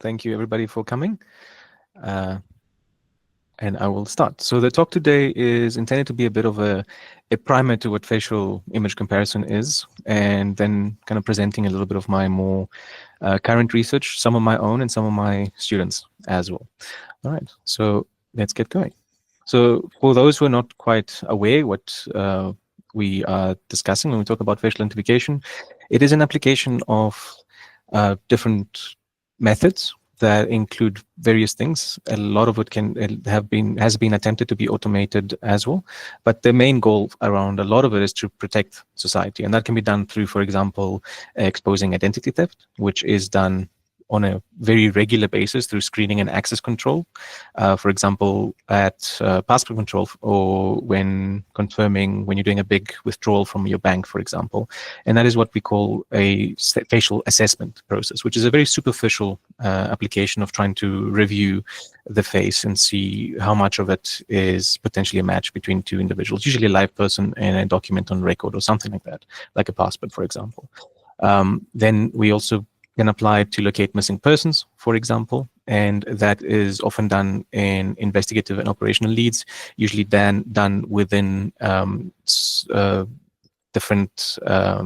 Thank you, everybody, for coming. And I will start. So the talk today is intended to be a bit of a primer to what facial image comparison is, and then kind of presenting a little bit of my more current research, some of my own and some of my students as well. All right, so let's get going. So for those who are not quite aware what we are discussing when we talk about facial identification, it is an application of different methods that include various things. A lot of it has been attempted to be automated as well, but the main goal around a lot of it is to protect society, and that can be done through, for example, exposing identity theft, which is done on a very regular basis through screening and access control, for example, at passport control, or when you're doing a big withdrawal from your bank, for example. And that is what we call a facial assessment process, which is a very superficial application of trying to review the face and see how much of it is potentially a match between two individuals, usually a live person and a document on record or something like that, like a passport, for example. Then we also can apply to locate missing persons, for example, and that is often done in investigative and operational leads, usually done within different law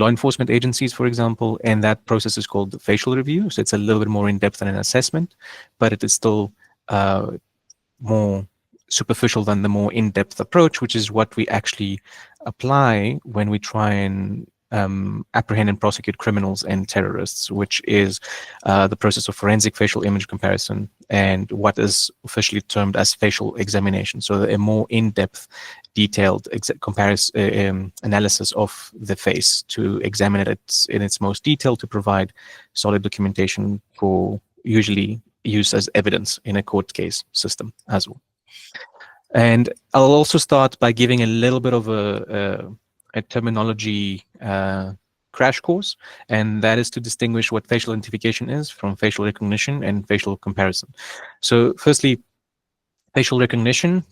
enforcement agencies, for example, and that process is called the facial review. So it's a little bit more in depth than an assessment, but it is still more superficial than the more in-depth approach, which is what we actually apply when we try and apprehend and prosecute criminals and terrorists, which is the process of forensic facial image comparison and what is officially termed as facial examination. So a more in-depth, detailed analysis of the face to examine it in its most detail to provide solid documentation for usually use as evidence in a court case system as well. And I'll also start by giving a little bit of a terminology crash course, and that is to distinguish what facial identification is from facial recognition and facial comparison. So firstly, facial recognition,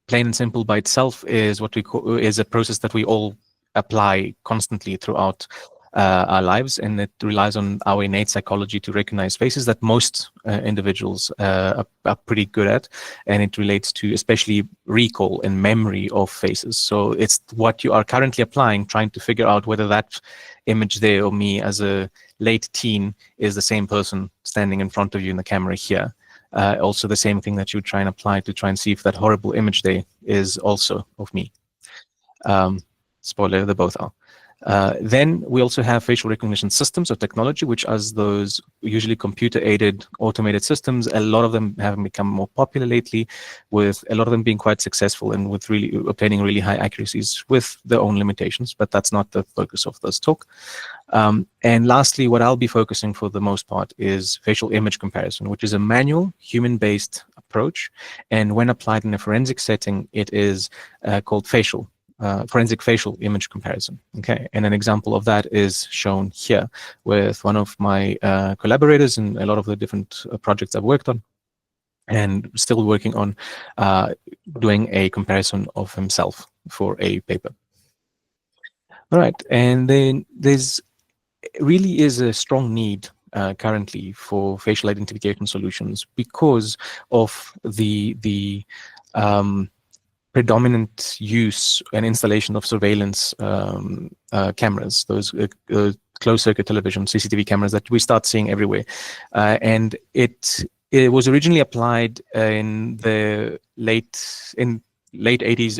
plain and simple by itself, is what we call is a process that we all apply constantly throughout our lives, and it relies on our innate psychology to recognize faces that most individuals are pretty good at, and it relates to especially recall and memory of faces. So it's what you are currently applying, trying to figure out whether that image there of me as a late teen is the same person standing in front of you in the camera here. Also the same thing that you try and apply to try and see if that horrible image there is also of me. Spoiler, they both are. Then we also have facial recognition systems or technology, which as those usually computer-aided automated systems. A lot of them have become more popular lately, with a lot of them being quite successful and with really obtaining really high accuracies with their own limitations, but that's not the focus of this talk. And lastly, what I'll be focusing for the most part is facial image comparison, which is a manual, human-based approach. And when applied in a forensic setting, it is called forensic facial image comparison. Okay, and an example of that is shown here with one of my collaborators in a lot of the different projects I've worked on, and still working on doing a comparison of himself for a paper. All right, and then there's really is a strong need currently for facial identification solutions because of the predominant use and installation of surveillance cameras, those closed-circuit television CCTV cameras that we start seeing everywhere, and it was originally applied in the late 80s,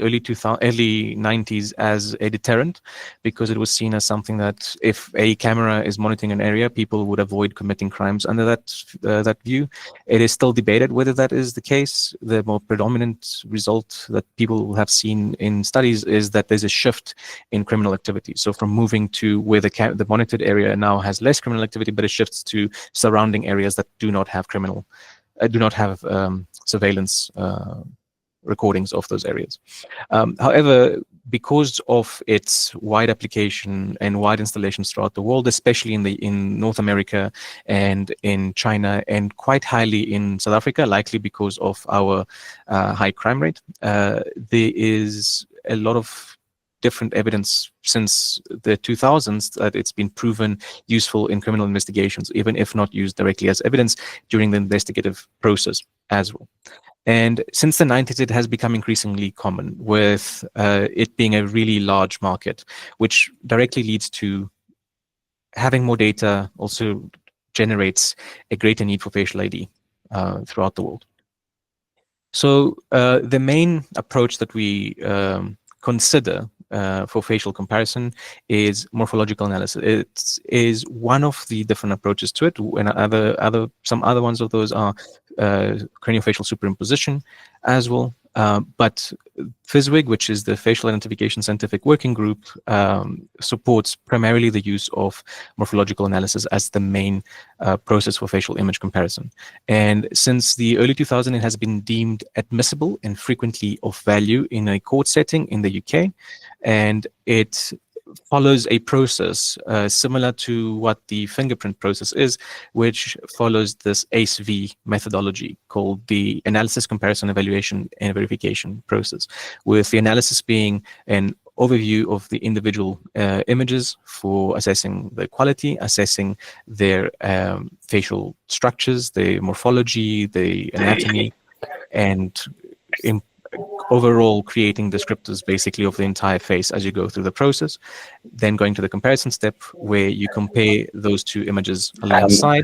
early 90s as a deterrent, because it was seen as something that if a camera is monitoring an area, people would avoid committing crimes under that view. It is still debated whether that is the case. The more predominant result that people have seen in studies is that there's a shift in criminal activity. So from moving to where the monitored area now has less criminal activity, but it shifts to surrounding areas that do not have surveillance recordings of those areas. However, because of its wide application and wide installations throughout the world, especially in North America and in China, and quite highly in South Africa, likely because of our high crime rate, there is a lot of different evidence since the 2000s that it's been proven useful in criminal investigations, even if not used directly as evidence during the investigative process as well. And since the 90s, it has become increasingly common, with it being a really large market, which directly leads to having more data also generates a greater need for facial ID throughout the world. So the main approach that we consider for facial comparison is morphological analysis. It is one of the different approaches to it, and some other ones of those are craniofacial superimposition as well. But FISWIG, which is the Facial Identification Scientific Working Group, supports primarily the use of morphological analysis as the main process for facial image comparison. And since the early 2000s, it has been deemed admissible and frequently of value in a court setting in the UK. And it follows a process similar to what the fingerprint process is, which follows this ACE-V methodology called the Analysis, Comparison, Evaluation, and Verification process, with the analysis being an overview of the individual images for assessing the quality, assessing their facial structures, the morphology, the anatomy, and overall creating descriptors basically of the entire face as you go through the process. Then going to the comparison step where you compare those two images alongside.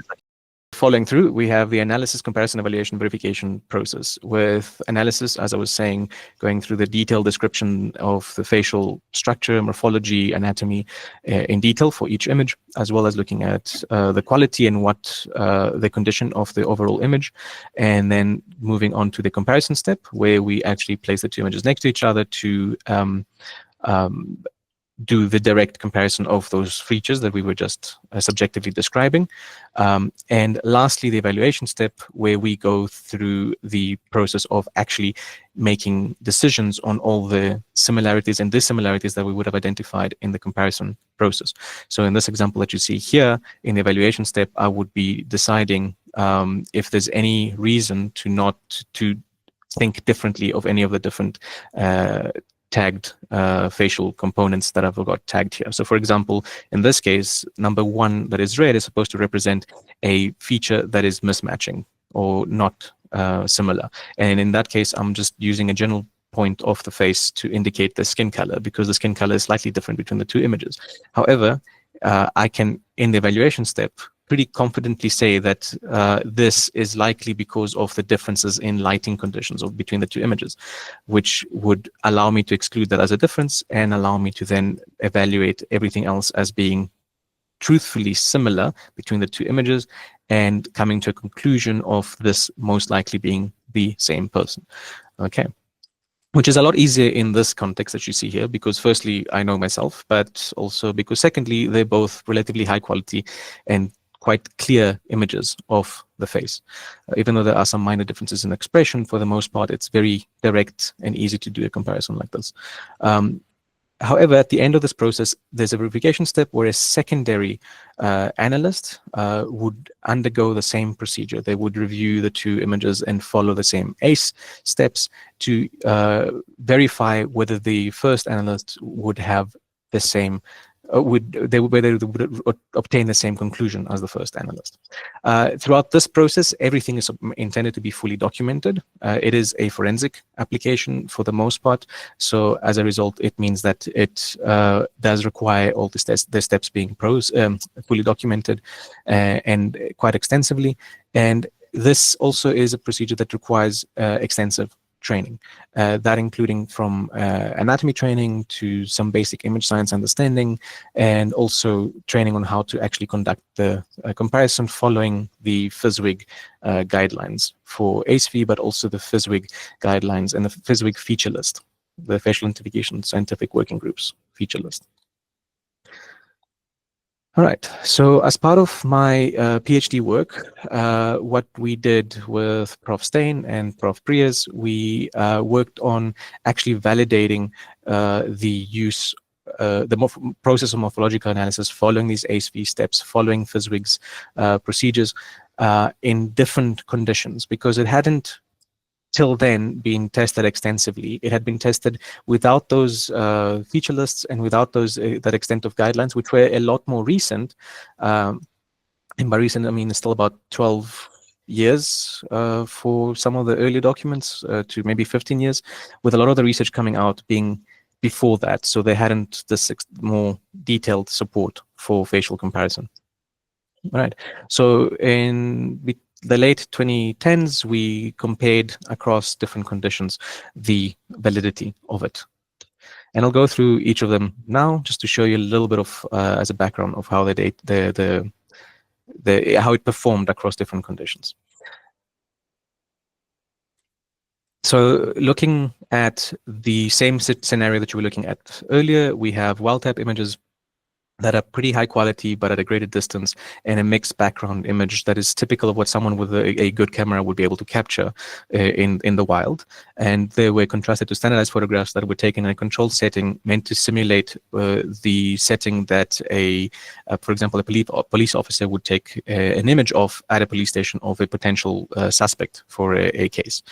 Following through, we have the analysis, comparison, evaluation, verification process, with analysis, as I was saying, going through the detailed description of the facial structure, morphology, anatomy in detail for each image, as well as looking at the quality and what the condition of the overall image. And then moving on to the comparison step, where we actually place the two images next to each other to do the direct comparison of those features that we were just subjectively describing. And lastly, the evaluation step, where we go through the process of actually making decisions on all the similarities and dissimilarities that we would have identified in the comparison process. So in this example that you see here, in the evaluation step, I would be deciding if there's any reason to think differently of any of the different tagged facial components that I've got tagged here. So for example, in this case, number 1 that is red is supposed to represent a feature that is mismatching or not similar. And in that case, I'm just using a general point of the face to indicate the skin color, because the skin color is slightly different between the two images. However, I can, in the evaluation step, pretty confidently say that this is likely because of the differences in lighting conditions between the two images, which would allow me to exclude that as a difference and allow me to then evaluate everything else as being truthfully similar between the two images and coming to a conclusion of this most likely being the same person. Okay. Which is a lot easier in this context that you see here, because firstly, I know myself, but also because secondly, they're both relatively high quality and quite clear images of the face. Even though there are some minor differences in expression, for the most part, it's very direct and easy to do a comparison like this. However, at the end of this process, there's a verification step where a secondary analyst would undergo the same procedure. They would review the two images and follow the same ACE steps to verify whether the first analyst would have the same whether they would obtain the same conclusion as the first analyst. Throughout this process, everything is intended to be fully documented. It is a forensic application for the most part. So as a result, it means that it does require all the steps being fully documented and quite extensively. And this also is a procedure that requires extensive training, that including from anatomy training to some basic image science understanding, and also training on how to actually conduct the comparison following the FISWIG guidelines for ACE-V, but also the FISWIG guidelines and the FISWIG feature list, the Facial Identification Scientific Working Group's feature list. All right, so as part of my PhD work, what we did with Prof. Steyn and Prof. Prius, we worked on actually validating the use, the process of morphological analysis following these ACE-V steps, following FISWIG's procedures in different conditions, because it hadn't till then been tested extensively. It had been tested without those feature lists and without those that extent of guidelines, which were a lot more recent. And by recent, I mean it's still about 12 years for some of the earlier documents to maybe 15 years, with a lot of the research coming out being before that. So they hadn't this more detailed support for facial comparison. All right. So in the late 2010s, we compared across different conditions the validity of it. And I'll go through each of them now, just to show you a little bit of as a background of how how it performed across different conditions. So looking at the same scenario that you were looking at earlier, we have wild-type images that are pretty high quality, but at a greater distance, and a mixed background image that is typical of what someone with a good camera would be able to capture in the wild. And they were contrasted to standardized photographs that were taken in a controlled setting meant to simulate the setting that for example, a police officer would take an image of at a police station of a potential suspect for a case.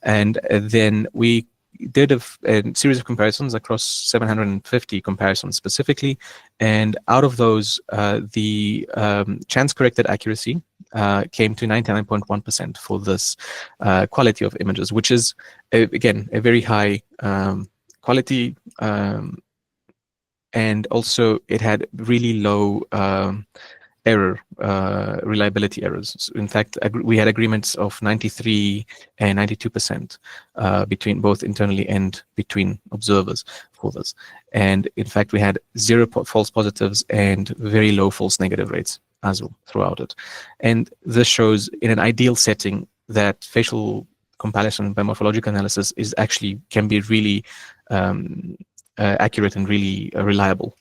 And then we did a series of comparisons across 750 comparisons specifically, and out of those, the chance-corrected accuracy came to 99.1% for this quality of images, which is, again, a very high quality, and also it had really low reliability errors. So in fact, we had agreements of 93 and 92% between both internally and between observers for this. And in fact, we had 0 false positives and very low false negative rates as well throughout it. And this shows in an ideal setting that facial comparison by morphological analysis can be really accurate and really reliable.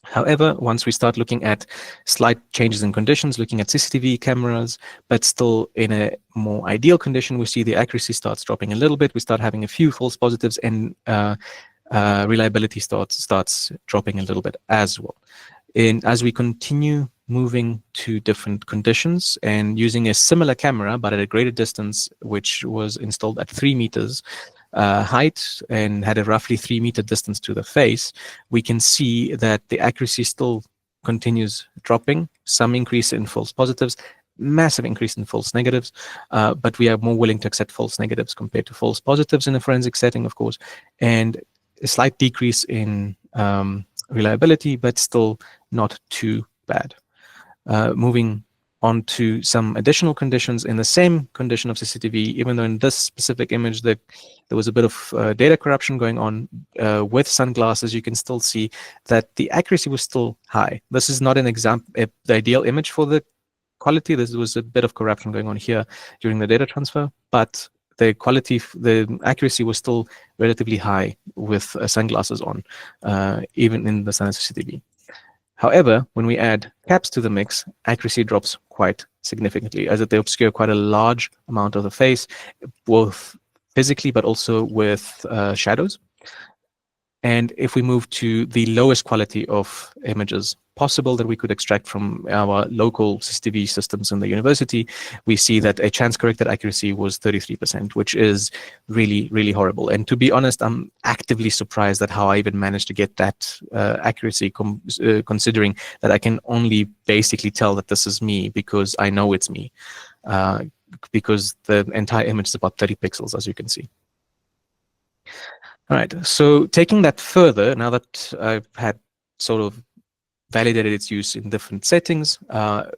However, once we start looking at slight changes in conditions, looking at CCTV cameras, but still in a more ideal condition, we see the accuracy starts dropping a little bit. We start having a few false positives, and reliability starts dropping a little bit as well. And as we continue moving to different conditions and using a similar camera, but at a greater distance, which was installed at 3 meters, height and had a roughly 3 meter distance to the face, we can see that the accuracy still continues dropping, some increase in false positives, massive increase in false negatives, but we are more willing to accept false negatives compared to false positives in a forensic setting, of course, and a slight decrease in reliability, but still not too bad. Moving on to some additional conditions in the same condition of CCTV, even though in this specific image there was a bit of data corruption going on with sunglasses, you can still see that the accuracy was still high. This is not an example, the ideal image for the quality. There was a bit of corruption going on here during the data transfer, but the accuracy was still relatively high with sunglasses on, even in the standard CCTV. However, when we add caps to the mix, accuracy drops quite significantly, as they obscure quite a large amount of the face, both physically but also with shadows. And if we move to the lowest quality of images possible that we could extract from our local CCTV systems in the university, we see that a chance-corrected accuracy was 33%, which is really, really horrible. And to be honest, I'm actively surprised at how I even managed to get that accuracy, considering that I can only basically tell that this is me because I know it's me, because the entire image is about 30 pixels, as you can see. All right, so taking that further, now that I've had sort of validated its use in different settings, I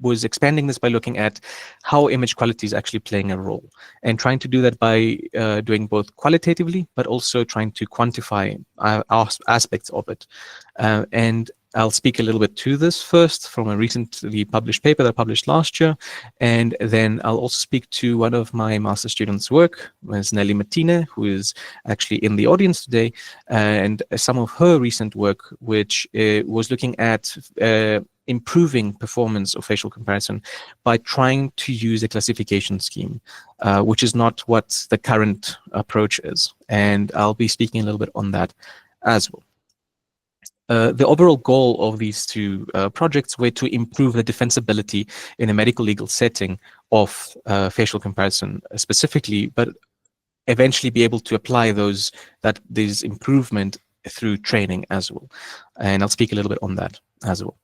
was expanding this by looking at how image quality is actually playing a role, and trying to do that by doing both qualitatively, but also trying to quantify aspects of it. And I'll speak a little bit to this first from a recently published paper that I published last year, and then I'll also speak to one of my master students' work, Ms. Nelly Martina, who is actually in the audience today, and some of her recent work, which was looking at improving performance of facial comparison by trying to use a classification scheme, which is not what the current approach is. And I'll be speaking a little bit on that as well. The overall goal of these two projects were to improve the defensibility in a medical legal setting of facial comparison specifically, but eventually be able to apply these improvement through training as well. And I'll speak a little bit on that as well.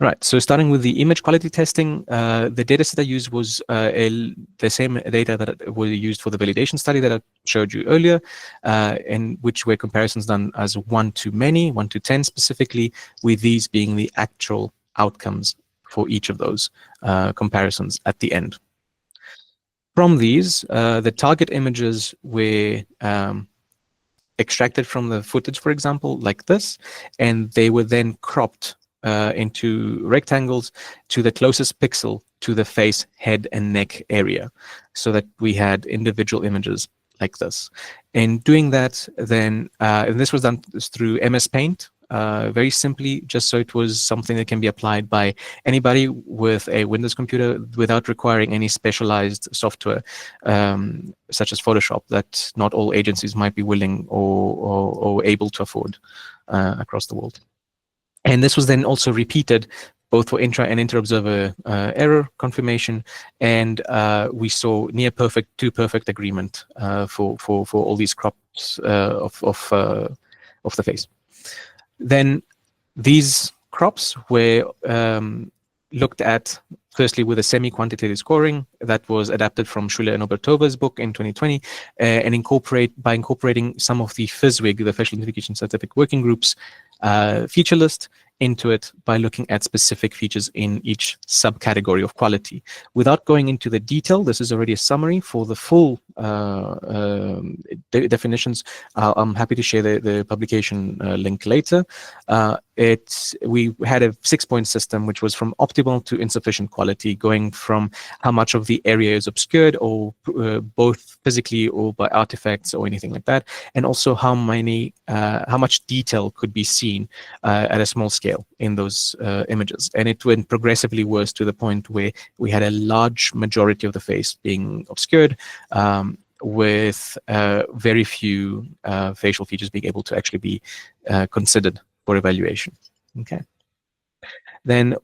Right, so starting with the image quality testing, the data set I used was the same data that were used for the validation study that I showed you earlier, in which were comparisons done as 1 to many, 1 to 10 specifically, with these being the actual outcomes for each of those comparisons at the end. From these, the target images were extracted from the footage, for example, like this, and they were then cropped into rectangles to the closest pixel to the face, head, and neck area, so that we had individual images like this. In doing that, then, and this was done through MS Paint, very simply, just so it was something that can be applied by anybody with a Windows computer without requiring any specialized software, such as Photoshop, that not all agencies might be willing or able to afford across the world. And this was then also repeated both for intra and inter-observer error confirmation, and we saw near perfect to perfect agreement for all these crops of the face. Then these crops were looked at firstly with a semi-quantitative scoring that was adapted from Schuler and Obertova's book in 2020, and incorporating some of the FISWIG, the Facial Identification Scientific Working Group's feature list into it by looking at specific features in each subcategory of quality. Without going into the detail, this is already a summary for the full definitions. I'm happy to share the publication link later. We had a 6-point system, which was from optimal to insufficient quality, going from how much of the area is obscured, or both physically or by artifacts or anything like that, and also how much detail could be seen at a small scale in those images. And it went progressively worse to the point where we had a large majority of the face being obscured, with very few facial features being able to actually be considered for evaluation. Okay. Then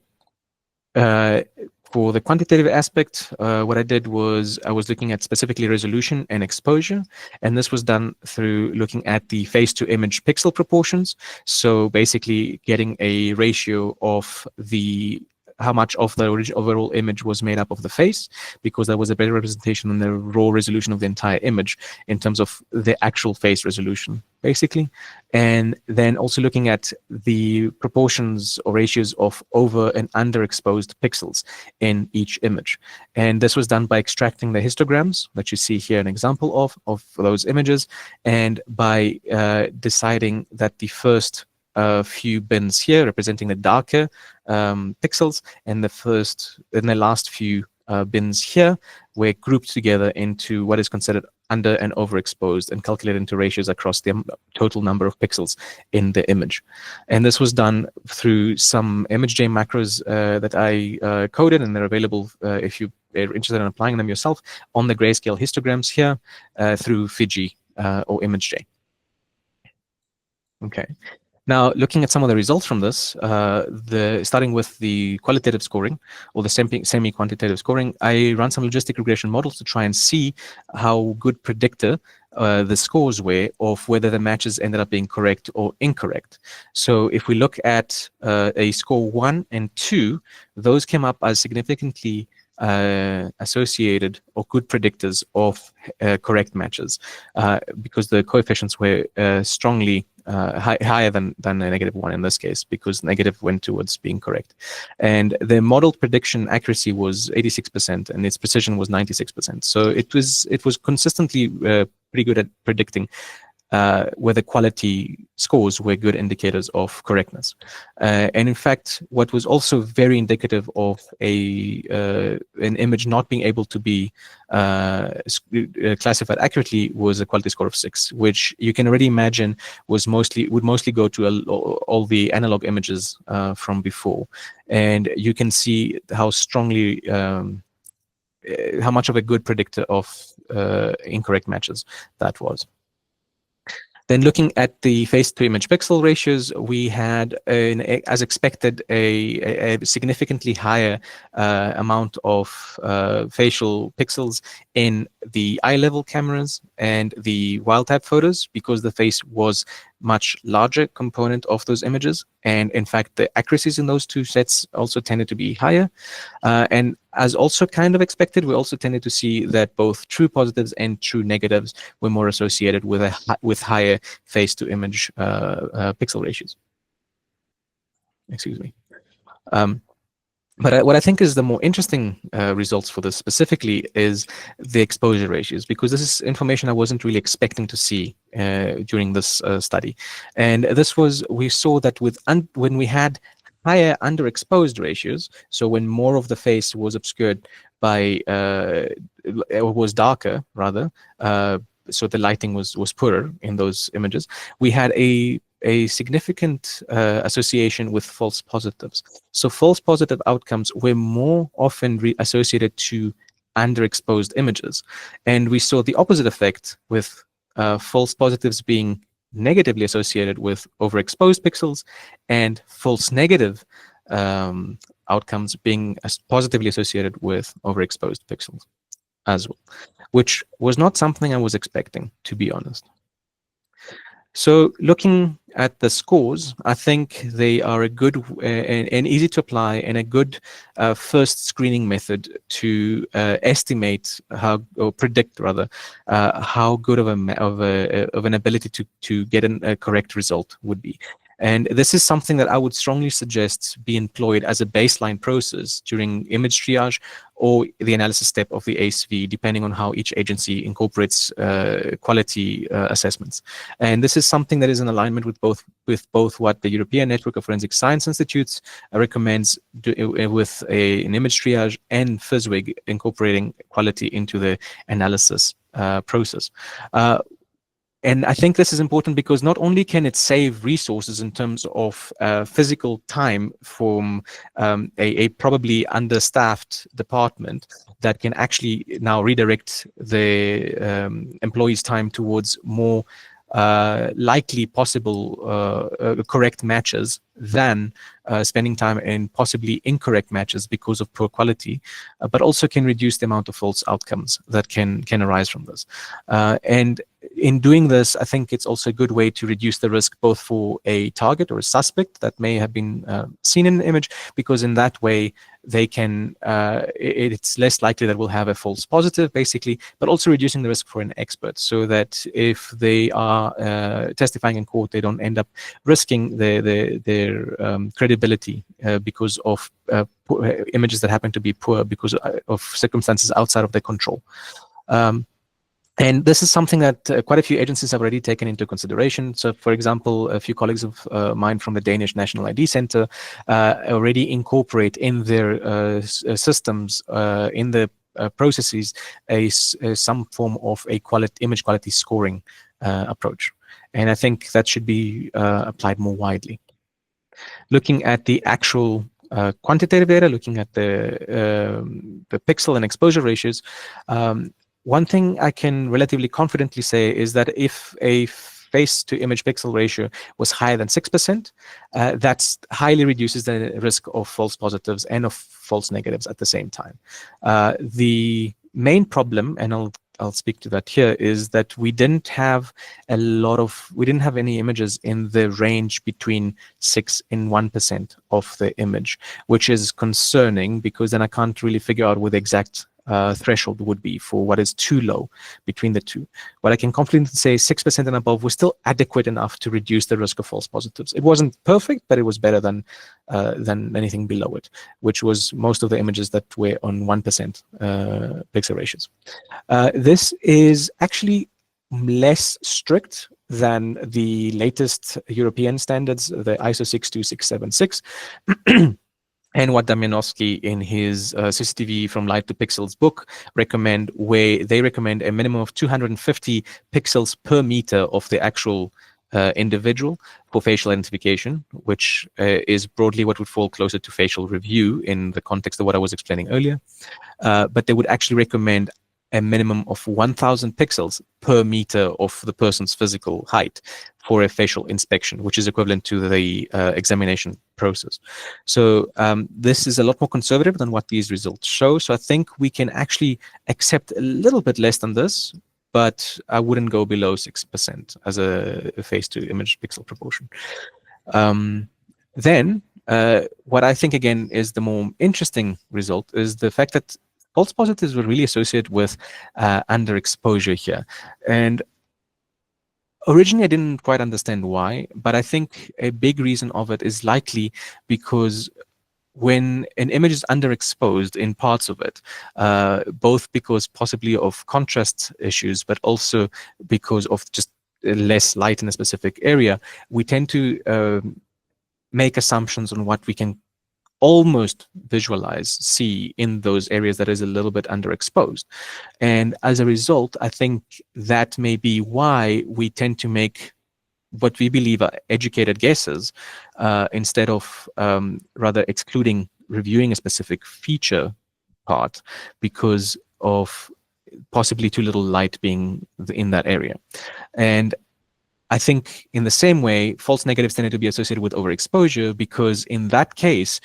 for the quantitative aspect, what I did was I was looking at specifically resolution and exposure, and this was done through looking at the face-to-image pixel proportions. So basically getting a ratio of how much of the overall image was made up of the face, because that was a better representation than the raw resolution of the entire image in terms of the actual face resolution, basically. And then also looking at the proportions or ratios of over and underexposed pixels in each image. And this was done by extracting the histograms that you see here an example of those images, and by deciding that the first few bins here representing the darker pixels, and the last few bins here were grouped together into what is considered under and overexposed, and calculated into ratios across the total number of pixels in the image. And this was done through some ImageJ macros that I coded, and they're available if you are interested in applying them yourself on the grayscale histograms here through Fiji or ImageJ. Okay. Now, looking at some of the results from this, starting with the qualitative scoring or the semi-quantitative scoring, I ran some logistic regression models to try and see how good predictor the scores were of whether the matches ended up being correct or incorrect. So if we look at a score 1 and 2, those came up as significantly associated or good predictors of correct matches, because the coefficients were strongly higher than a -1 in this case, because negative went towards being correct. And the modeled prediction accuracy was 86%, and its precision was 96%. So it was consistently pretty good at predicting whether quality scores were good indicators of correctness. And in fact, what was also very indicative of an image not being able to be classified accurately was a quality score of 6, which you can already imagine would mostly go to all the analog images from before. And you can see how strongly how much of a good predictor of incorrect matches that was. Then looking at the face-to-image pixel ratios, we had, as expected, a significantly higher amount of facial pixels in the eye-level cameras and the wild-type photos, because the face was much larger component of those images. And in fact, the accuracies in those two sets also tended to be higher. And as also kind of expected, we also tended to see that both true positives and true negatives were more associated with higher face-to-image pixel ratios. Excuse me. But what I think is the more interesting results for this specifically is the exposure ratios, because this is information I wasn't really expecting to see during this study. And this was, we saw that when we had higher underexposed ratios, so when more of the face was obscured by, or was darker rather, so the lighting was poorer in those images, we had a significant association with false positives. So false positive outcomes were more often associated to underexposed images. And we saw the opposite effect with false positives being negatively associated with overexposed pixels, and false negative outcomes being positively associated with overexposed pixels as well, which was not something I was expecting, to be honest. So looking at the scores, I think they are a good and easy to apply, and a good first screening method to estimate how, or predict rather, how good of an ability to get a correct result would be. And this is something that I would strongly suggest be employed as a baseline process during image triage or the analysis step of the ASV, depending on how each agency incorporates quality assessments. And this is something that is in alignment with both what the European Network of Forensic Science Institutes recommends with an image triage, and FISWIG incorporating quality into the analysis process. And I think this is important because not only can it save resources in terms of physical time from a probably understaffed department that can actually now redirect the employees' time towards more likely possible correct matches than spending time in possibly incorrect matches because of poor quality, but also can reduce the amount of false outcomes that can arise from this. And in doing this, I think it's also a good way to reduce the risk both for a target or a suspect that may have been seen in an image, because in that way they can, it's less likely that we'll have a false positive basically, but also reducing the risk for an expert, so that if they are testifying in court, they don't end up risking their credibility because of images that happen to be poor because of circumstances outside of their control. And this is something that quite a few agencies have already taken into consideration. So, for example, a few colleagues of mine from the Danish National ID Center already incorporate in their systems, in the processes, some form of a image quality scoring approach. And I think that should be applied more widely. Looking at the actual quantitative data, looking at the pixel and exposure ratios, one thing I can relatively confidently say is that if a face-to-image pixel ratio was higher than 6%, that highly reduces the risk of false positives and of false negatives at the same time. The main problem, and I'll speak to that here, is that we didn't have any images in the range between 6 and 1% of the image, which is concerning, because then I can't really figure out what the exact threshold would be for what is too low between the two. What I can confidently say, 6% and above was still adequate enough to reduce the risk of false positives. It wasn't perfect, but it was better than anything below it, which was most of the images that were on 1% pixel ratios. This is actually less strict than the latest European standards, the ISO 62676. And what Damianowski in his CCTV from Light to Pixels book recommend, where they recommend a minimum of 250 pixels per meter of the actual individual for facial identification, which is broadly what would fall closer to facial review in the context of what I was explaining earlier. But they would actually recommend a minimum of 1,000 pixels per meter of the person's physical height for a facial inspection, which is equivalent to the examination process. So this is a lot more conservative than what these results show. So I think we can actually accept a little bit less than this, but I wouldn't go below 6% as a face to image pixel proportion. Then what I think, again, is the more interesting result is the fact that false positives were really associated with underexposure here. And originally, I didn't quite understand why, but I think a big reason of it is likely because when an image is underexposed in parts of it, both because possibly of contrast issues, but also because of just less light in a specific area, we tend to make assumptions on what we can almost visualize, see in those areas that is a little bit underexposed. And as a result, I think that may be why we tend to make what we believe are educated guesses instead of rather excluding reviewing a specific feature part because of possibly too little light being in that area. And I think in the same way, false negatives tended to be associated with overexposure because in that case,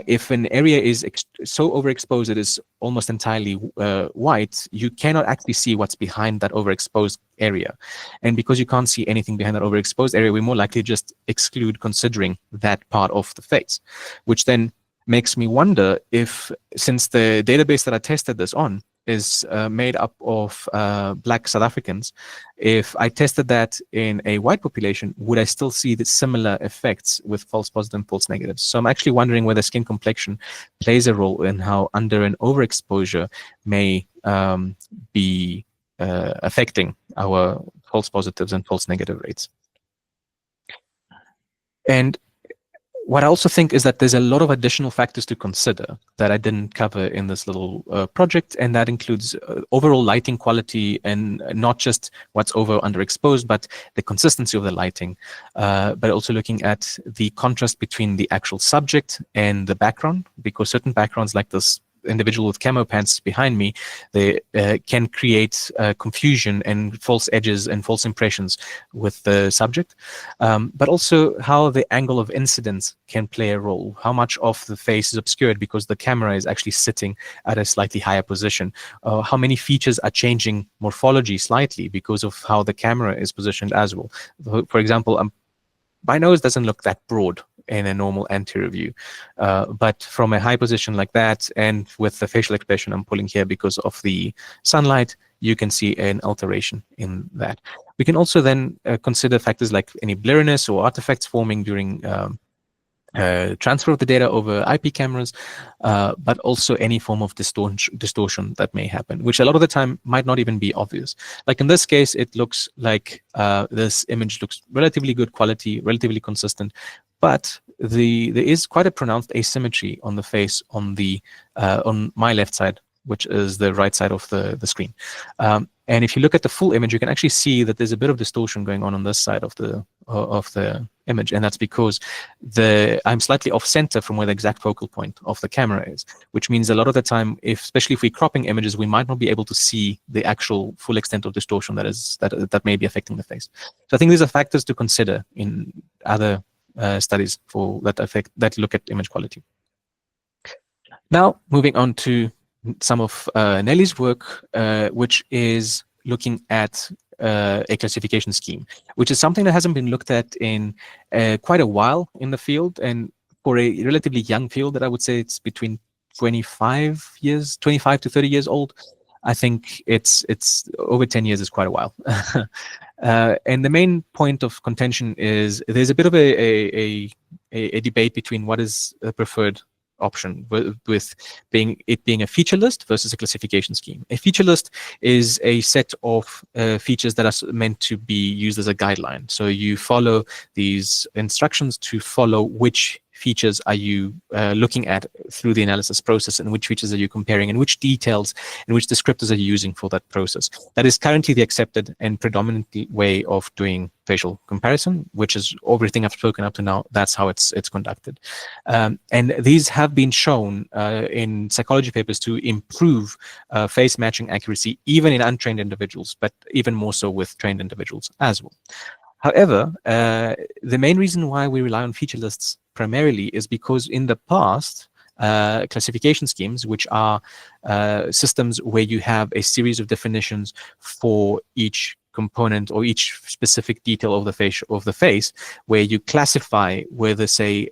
if an area is so overexposed it is almost entirely white, you cannot actually see what's behind that overexposed area. And because you can't see anything behind that overexposed area, we're more likely to just exclude considering that part of the face, which then makes me wonder if, since the database that I tested this on is made up of Black South Africans, if I tested that in a white population, would I still see the similar effects with false positives and false negatives? So I'm actually wondering whether skin complexion plays a role in how under and overexposure may be affecting our false positives and false negative rates. And what I also think is that there's a lot of additional factors to consider that I didn't cover in this little project, and that includes overall lighting quality, and not just what's over or underexposed, but the consistency of the lighting, but also looking at the contrast between the actual subject and the background, because certain backgrounds like this individual with camo pants behind me, they can create confusion and false edges and false impressions with the subject, but also how the angle of incidence can play a role. How much of the face is obscured because the camera is actually sitting at a slightly higher position. How many features are changing morphology slightly because of how the camera is positioned as well. For example, my nose doesn't look that broad in a normal anterior view, but from a high position like that, and with the facial expression I'm pulling here because of the sunlight, you can see an alteration in that. We can also then consider factors like any blurriness or artifacts forming during transfer of the data over IP cameras, but also any form of distortion that may happen, which a lot of the time might not even be obvious. Like in this case, it looks like this image looks relatively good quality, relatively consistent, but there is quite a pronounced asymmetry on the face on my left side, which is the right side of the screen. And if you look at the full image, you can actually see that there's a bit of distortion going on this side of the image, and that's because I'm slightly off center from where the exact focal point of the camera is, which means a lot of the time, especially if we're cropping images, we might not be able to see the actual full extent of distortion that may be affecting the face. So I think these are factors to consider in other studies that look at image quality. Now, moving on to some of Nelly's work, which is looking at a classification scheme, which is something that hasn't been looked at in quite a while in the field, and for a relatively young field that I would say it's between 25 to 30 years old. I think it's over 10 years is quite a while. And the main point of contention is there's a bit of a debate between what is a preferred option, with it being a feature list versus a classification scheme. A feature list is a set of features that are meant to be used as a guideline. So you follow these instructions to follow which features are you looking at through the analysis process, and which features are you comparing, and which details and which descriptors are you using for that process. That is currently the accepted and predominant way of doing facial comparison, which is everything I've spoken up to now. That's how it's conducted. And these have been shown in psychology papers to improve face matching accuracy, even in untrained individuals, but even more so with trained individuals as well. However, the main reason why we rely on feature lists primarily is because in the past, classification schemes, which are systems where you have a series of definitions for each component or each specific detail of the face, where you classify whether, say,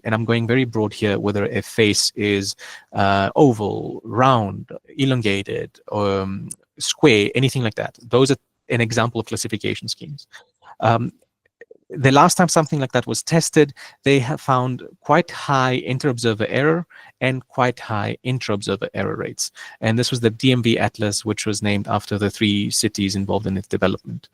and I'm going very broad here, whether a face is oval, round, elongated, square, anything like that. Those are an example of classification schemes. The last time something like that was tested, they have found quite high inter-observer error and quite high intra-observer error rates. And this was the DMV Atlas, which was named after the 3 cities involved in its development.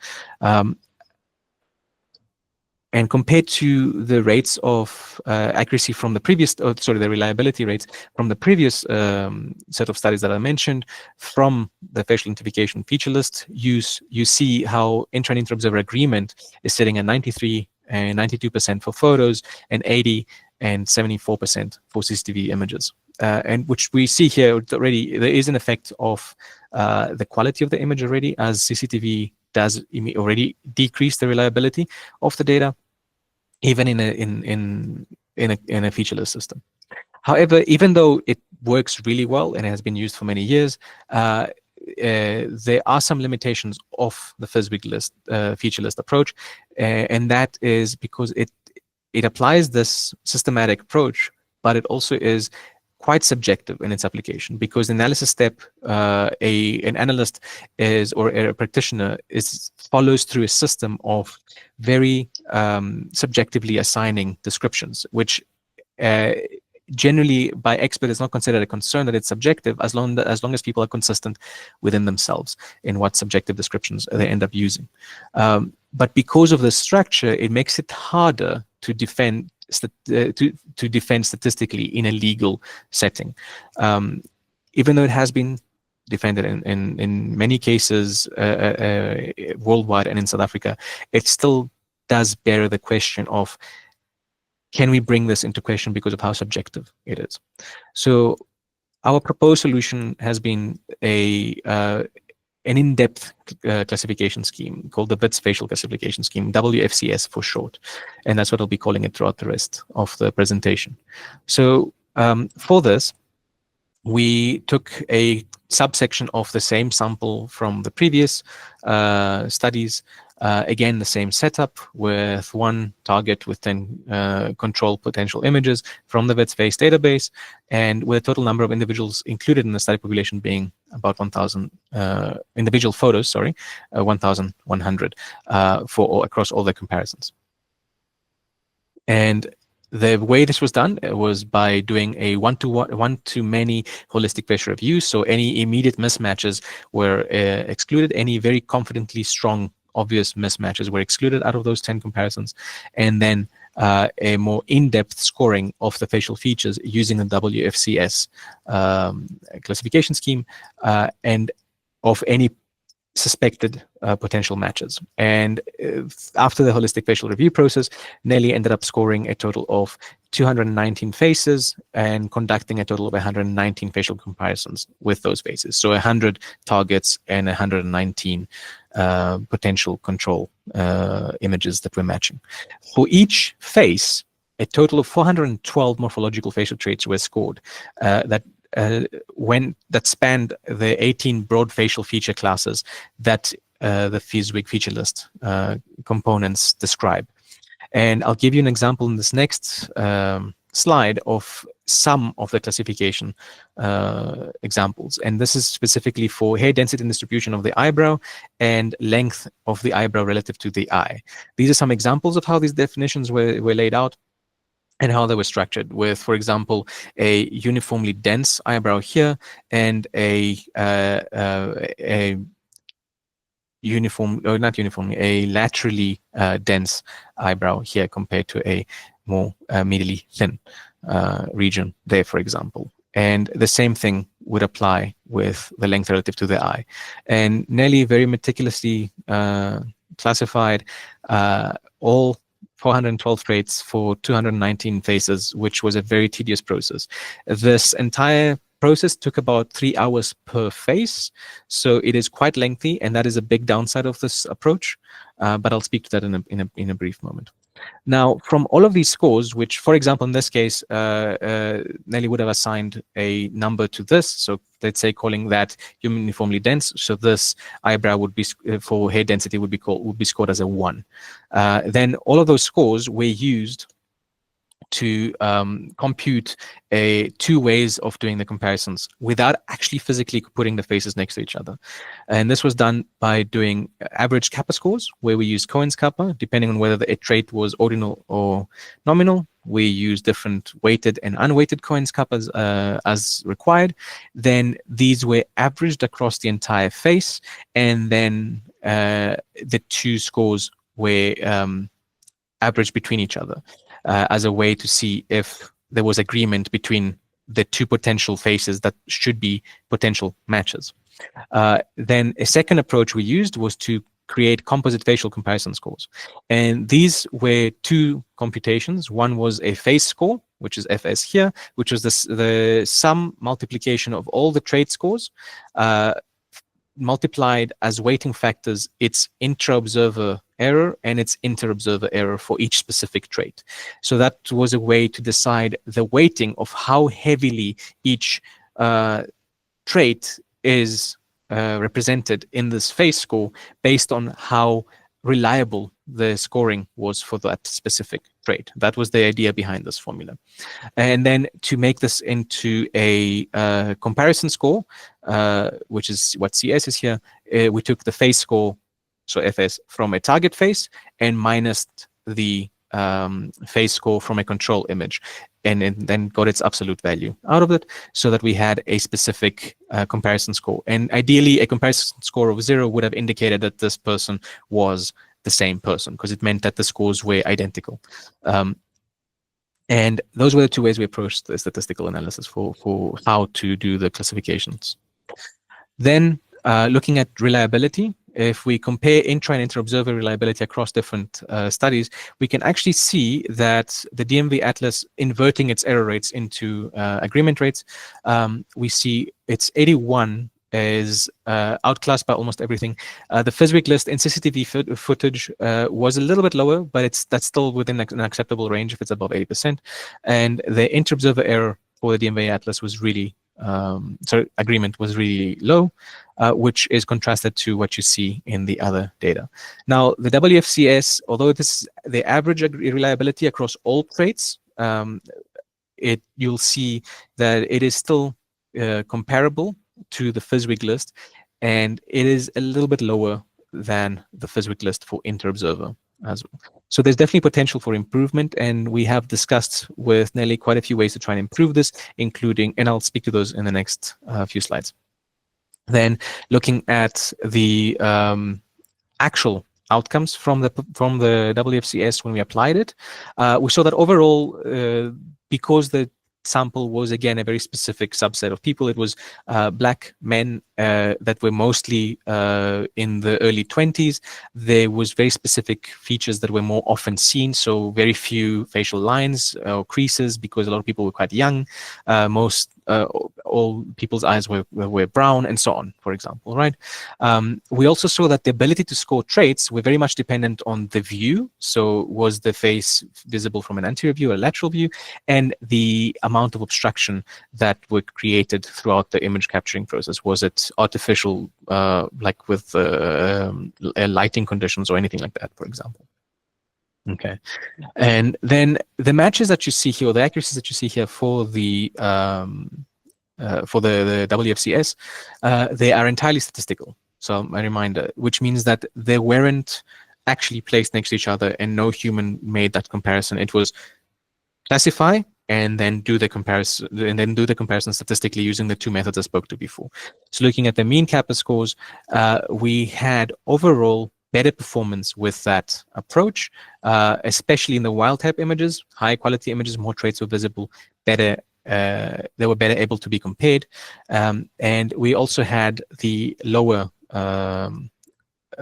And compared to the rates of accuracy from the previous, the reliability rates from the previous set of studies that I mentioned, from the facial identification feature list, you see how intra and inter-observer agreement is sitting at 93 and 92% for photos, and 80 and 74% for CCTV images. And which we see here already, there is an effect of the quality of the image already, as CCTV does already decrease the reliability of the data, even in a featureless system. However, even though it works really well and it has been used for many years, there are some limitations of the FISBIG list, feature list approach, and that is because it applies this systematic approach, but it also is quite subjective in its application, because the analysis step, an analyst or a practitioner follows through a system of very subjectively assigning descriptions, which generally by expert is not considered a concern that it's subjective, as long as people are consistent within themselves in what subjective descriptions they end up using. But because of the structure, it makes it harder to defend statistically in a legal setting. Even though it has been defended in many cases worldwide and in South Africa, it still does bear the question of, can we bring this into question because of how subjective it is? So our proposed solution has been an in-depth classification scheme called the WITS Facial Classification Scheme, WFCS for short. And that's what I'll be calling it throughout the rest of the presentation. So for this, we took a subsection of the same sample from the previous studies. Again, the same setup with one target with 10 control potential images from the WITS face database, and with a total number of individuals included in the study population being about 1,000 individual photos, 1,100 across all the comparisons. And the way this was done was by doing a one-to-many holistic facial review. So any immediate mismatches were excluded. Any very confidently strong, obvious mismatches were excluded out of those 10 comparisons. And then a more in-depth scoring of the facial features using the WFCS classification scheme, and of any suspected potential matches. And after the holistic facial review process, Nelly ended up scoring a total of 219 faces and conducting a total of 119 facial comparisons with those faces. So 100 targets and 119 potential control images that we're matching. For each face, a total of 412 morphological facial traits were scored that spanned the 18 broad facial feature classes that the FISBIG feature list components describe. And I'll give you an example in this next slide of some of the classification examples. And this is specifically for hair density and distribution of the eyebrow and length of the eyebrow relative to the eye. These are some examples of how these definitions were laid out and how they were structured, with, for example, a uniformly dense eyebrow here and a laterally dense eyebrow here compared to a more medially thin region there, for example. And the same thing would apply with the length relative to the eye. And Nelly very meticulously classified all 412 traits for 219 faces, which was a very tedious process. This entire process took about 3 hours per face, so it is quite lengthy, and that is a big downside of this approach. But I'll speak to that in a brief moment. Now, from all of these scores, which, for example, in this case, Nelly would have assigned a number to this. So let's say calling that uniformly dense. So this eyebrow would be for hair density would be scored as a 1. Then all of those scores were used to compute two ways of doing the comparisons without actually physically putting the faces next to each other. And this was done by doing average kappa scores, where we use Cohen's kappa, depending on whether the trait was ordinal or nominal. We use different weighted and unweighted Cohen's kappas as required. Then these were averaged across the entire face, and then the two scores were averaged between each other. As a way to see if there was agreement between the two potential faces that should be potential matches. Then a second approach we used was to create composite facial comparison scores. And these were two computations. One was a face score, which is FS here, which was the sum multiplication of all the trait scores, multiplied as weighting factors its intra-observer error and its inter-observer error for each specific trait. So that was a way to decide the weighting of how heavily each trait is represented in this face score based on how reliable the scoring was for that specific trait. That was the idea behind this formula. And then to make this into a comparison score, which is what CS is here, we took the face score, so FS, from a target face and minus the face score from a control image, and then got its absolute value out of it, so that we had a specific comparison score. And ideally, a comparison score of 0 would have indicated that this person was the same person, because it meant that the scores were identical. And those were the two ways we approached the statistical analysis for how to do the classifications. Then looking at reliability, if we compare intra and inter-observer reliability across different studies, we can actually see that the DMV Atlas, inverting its error rates into agreement rates, we see it's 81 is outclassed by almost everything. The Fizwick list in CCTV footage was a little bit lower, but that's still within an acceptable range if it's above 80%. And the inter-observer error for the DMV Atlas was really, agreement was really low, which is contrasted to what you see in the other data. Now, the WFCS, although this is the average reliability across all traits, you'll see that it is still comparable to the Fizwick list, and it is a little bit lower than the Fizwick list for inter-observer as well. So there's definitely potential for improvement, and we have discussed with Nelly quite a few ways to try and improve this, including, and I'll speak to those in the next few slides. Then looking at the actual outcomes from the WFCS when we applied it, we saw that overall, because the sample was again a very specific subset of people, it was black men that were mostly in the early 20s. There was very specific features that were more often seen, so very few facial lines or creases, because a lot of people were quite young. All people's eyes were brown, and so on, for example, right? We also saw that the ability to score traits were very much dependent on the view. So was the face visible from an anterior view or a lateral view, and the amount of obstruction that were created throughout the image capturing process. Was it artificial, like with lighting conditions or anything like that, for example? Okay. And then the matches that you see here, or the accuracies that you see here for the WFCS, they are entirely statistical. So a reminder, which means that they weren't actually placed next to each other, and no human made that comparison. It was classify and then do the comparison, statistically using the two methods I spoke to before. So looking at the mean kappa scores, we had overall better performance with that approach, especially in the wild type images. High quality images, more traits were visible, better. They were better able to be compared, and we also had the lower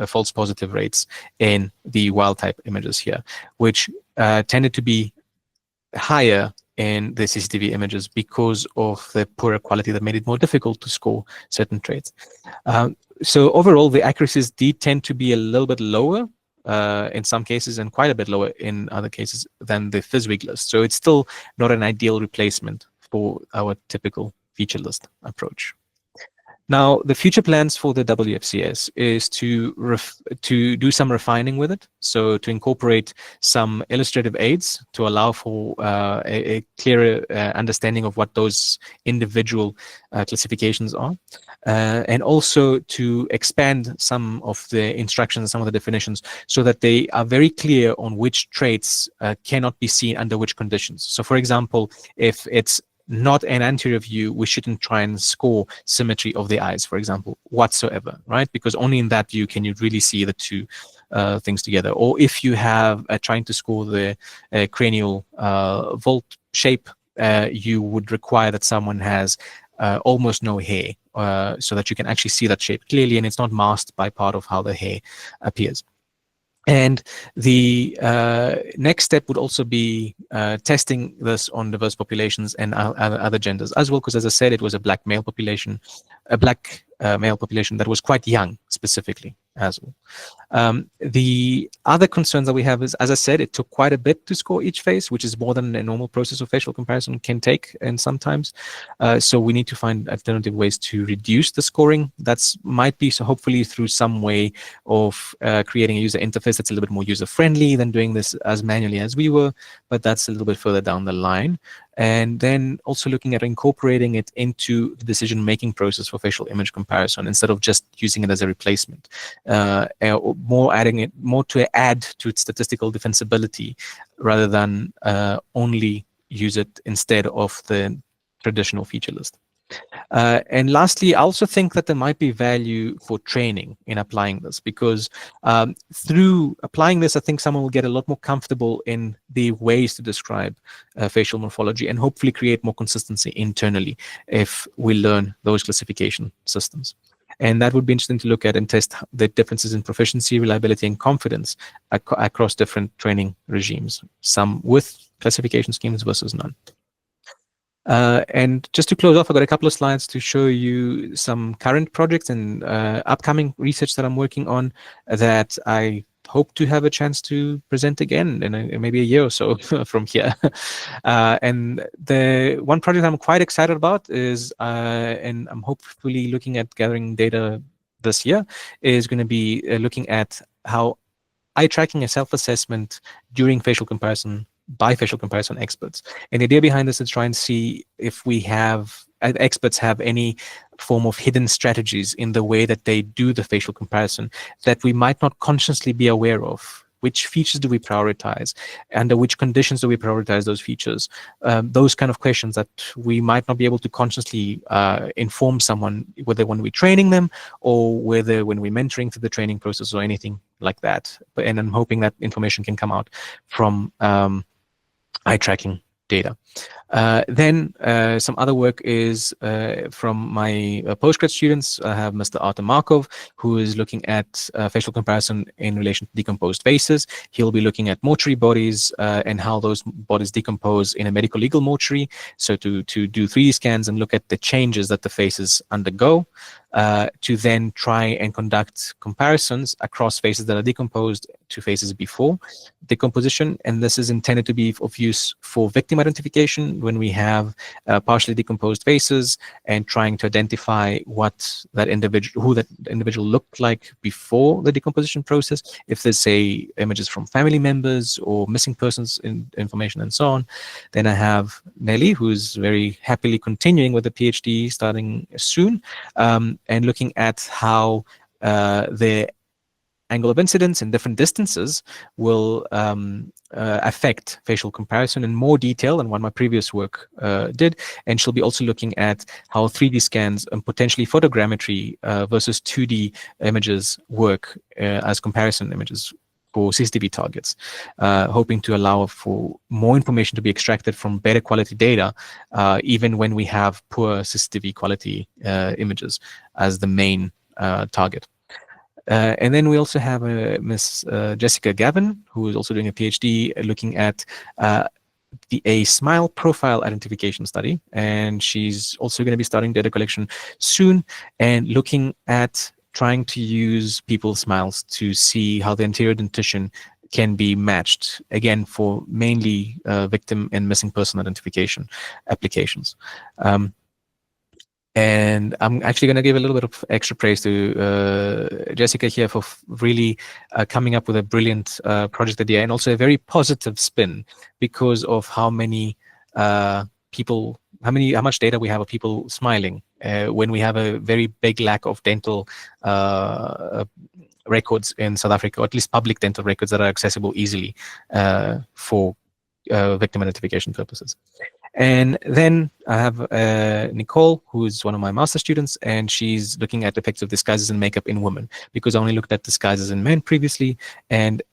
false positive rates in the wild type images here, which tended to be higher in the CCTV images because of the poorer quality that made it more difficult to score certain traits. So overall, the accuracies did tend to be a little bit lower in some cases and quite a bit lower in other cases than the FISWIG list. So it's still not an ideal replacement for our typical feature list approach. Now, the future plans for the WFCS is to do some refining with it. So to incorporate some illustrative aids to allow for a clearer understanding of what those individual classifications are. And also to expand some of the instructions, some of the definitions, so that they are very clear on which traits cannot be seen under which conditions. So for example, if it's not an anterior view, we shouldn't try and score symmetry of the eyes, for example, whatsoever, right? Because only in that view can you really see the two things together. Or if you have trying to score the cranial vault shape, you would require that someone has almost no hair, so that you can actually see that shape clearly and it's not masked by part of how the hair appears. And the next step would also be testing this on diverse populations and other genders as well, because as I said, it was a black male population, that was quite young specifically as well. The other concerns that we have is, as I said, it took quite a bit to score each face, which is more than a normal process of facial comparison can take, and sometimes. So we need to find alternative ways to reduce the scoring. That's might be so hopefully through some way of creating a user interface that's a little bit more user-friendly than doing this as manually as we were, but that's a little bit further down the line. And then also looking at incorporating it into the decision-making process for facial image comparison instead of just using it as a replacement. More adding it more to add to its statistical defensibility rather than only use it instead of the traditional feature list. And lastly, I also think that there might be value for training in applying this, because through applying this, I think someone will get a lot more comfortable in the ways to describe facial morphology and hopefully create more consistency internally if we learn those classification systems. And that would be interesting to look at and test the differences in proficiency, reliability, and confidence across different training regimes, some with classification schemes versus none. And just to close off, I've got a couple of slides to show you some current projects and upcoming research that I'm working on that I hope to have a chance to present again in maybe a year or so from here. And the one project I'm quite excited about is, and I'm hopefully looking at gathering data this year, is going to be looking at how eye tracking and self-assessment during facial comparison by facial comparison experts. And the idea behind this is to try and see if we have experts have any form of hidden strategies in the way that they do the facial comparison that we might not consciously be aware of. Which features do we prioritize? Under which conditions do we prioritize those features? Those kind of questions that we might not be able to consciously inform someone, whether when we're training them or whether when we're mentoring through the training process or anything like that. And I'm hoping that information can come out from eye tracking data. Then some other work is from my postgrad students. I have Mr. Artem Markov, who is looking at facial comparison in relation to decomposed faces. He'll be looking at mortuary bodies and how those bodies decompose in a medical legal mortuary. So to do 3D scans and look at the changes that the faces undergo, to then try and conduct comparisons across faces that are decomposed to faces before decomposition. And this is intended to be of use for victim identification when we have partially decomposed faces and trying to identify what that individual, who that individual looked like before the decomposition process. If there's, say, images from family members or missing persons information and so on. Then I have Nelly, who's very happily continuing with the PhD starting soon, and looking at how the angle of incidence and different distances will affect facial comparison in more detail than what my previous work did. And she'll be also looking at how 3D scans and potentially photogrammetry versus 2D images work as comparison images for CCTV targets, hoping to allow for more information to be extracted from better quality data, even when we have poor CCTV quality images as the main target. And then we also have Miss Jessica Gavin, who is also doing a PhD looking at a smile profile identification study. And she's also going to be starting data collection soon and looking at trying to use people's smiles to see how the anterior dentition can be matched, again, for mainly victim and missing person identification applications. And I'm actually going to give a little bit of extra praise to Jessica here for really coming up with a brilliant project idea and also a very positive spin because of how many people, how much data we have of people smiling when we have a very big lack of dental records in South Africa, or at least public dental records that are accessible easily for victim identification purposes. And then I have Nicole, who is one of my master students, and she's looking at effects of disguises and makeup in women, because I only looked at disguises in men previously, and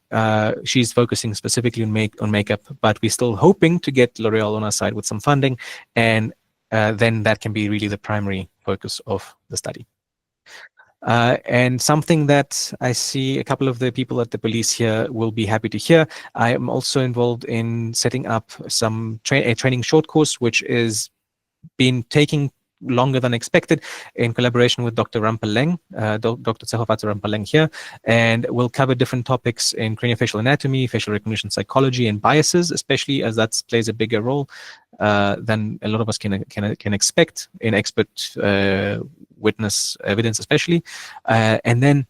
she's focusing specifically on makeup, but we're still hoping to get L'Oreal on our side with some funding, and then that can be really the primary focus of the study. And something that I see a couple of the people at the police here will be happy to hear. I am also involved in setting up some a training short course, which is been taking longer than expected, in collaboration with Dr. Rampaleng, Dr. Tsehofatso Rampaleng here, and we'll cover different topics in craniofacial anatomy, facial recognition psychology, and biases, especially as that plays a bigger role than a lot of us can expect in expert witness evidence, especially, and then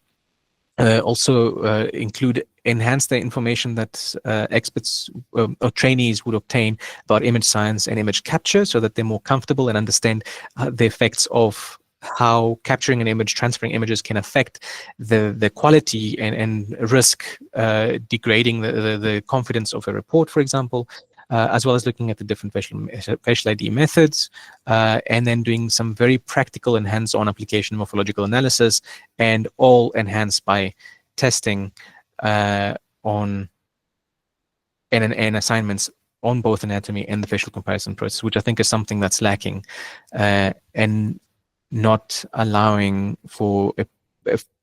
also include enhance the information that experts or trainees would obtain about image science and image capture, so that they're more comfortable and understand the effects of how capturing an image, transferring images can affect the quality and risk degrading the confidence of a report, for example, as well as looking at the different facial ID methods, and then doing some very practical and hands-on application morphological analysis, and all enhanced by testing on and assignments on both anatomy and the facial comparison process, which I think is something that's lacking and not allowing for a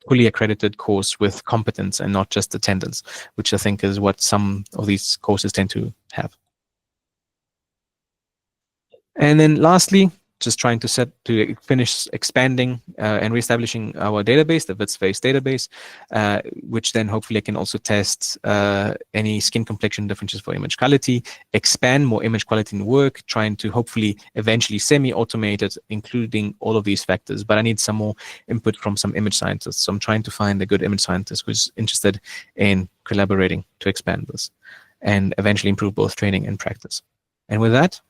fully accredited course with competence and not just attendance, which I think is what some of these courses tend to have. And then lastly, just trying to finish expanding and reestablishing our database, the VITS-face database, which then hopefully I can also test any skin complexion differences for image quality, expand more image quality in work, trying to hopefully eventually semi-automate it, including all of these factors. But I need some more input from some image scientists. So I'm trying to find a good image scientist who's interested in collaborating to expand this and eventually improve both training and practice. And with that,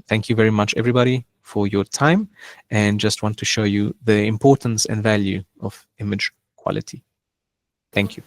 thank you very much, everybody, for your time, and just want to show you the importance and value of image quality. Thank you.